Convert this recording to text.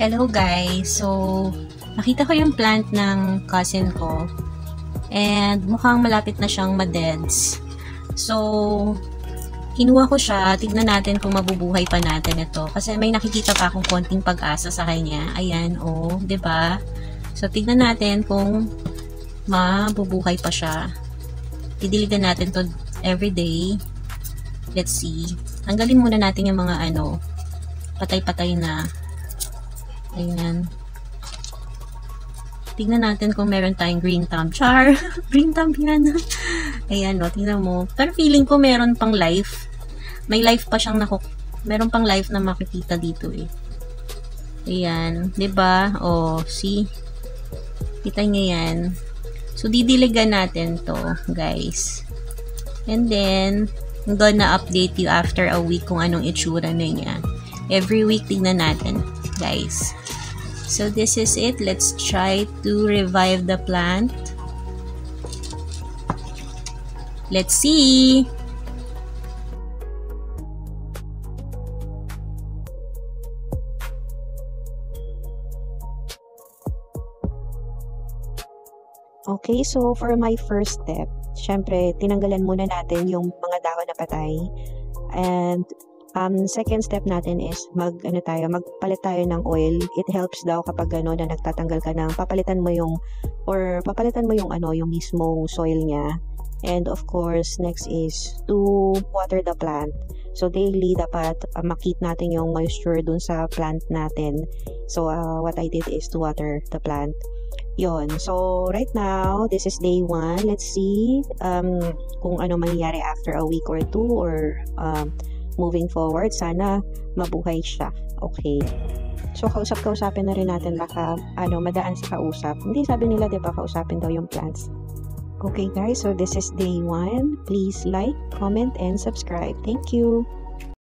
Hello guys! So, nakita ko yung plant ng cousin ko and mukhang malapit na siyang ma-deads. So, kinuha ko siya. Tignan natin kung mabubuhay pa natin ito. Kasi may nakikita pa akong konting pag-asa sa kanya. Ayan, oh, 'di ba? So, tignan natin kung mabubuhay pa siya. Didiligan natin to everyday. Let's see. Tanggalin muna natin yung mga patay-patay na. Ayan. Tignan natin kung meron tayong green thumb. Char! Green thumb yan. Ayan, no. Tignan mo. Pero feeling ko meron pang life. May life pa siyang meron pang life na makikita dito eh. Ayan. 'Di ba? Oh, see? Kita niyo yan. So, didiligan natin to, guys. And then, I'm gonna update you after a week kung anong itsura na niya. Every week, tignan natin, guys. So, this is it. Let's try to revive the plant. Let's see! Okay, so for my first step, syempre, tinanggalan muna natin yung mga dahon na patay. And second step natin is magpalit tayo ng oil. It helps daw kapag na nagtatanggal ka ng papalitan mo yung mismo soil niya. And of course, next is to water the plant. So daily dapat makit natin yung moisture dun sa plant natin. So what I did is to water the plant. Yon. So right now, this is day 1. Let's see kung ano mangyayari after a week or 2 or moving forward. Sana mabuhay siya. Okay. So kausapin na rin natin, baka madaan sa kausap. Hindi, sabi nila 'di ba, kausapin daw yung plants. Okay guys, so this is day 1. Please like, comment and subscribe. Thank you.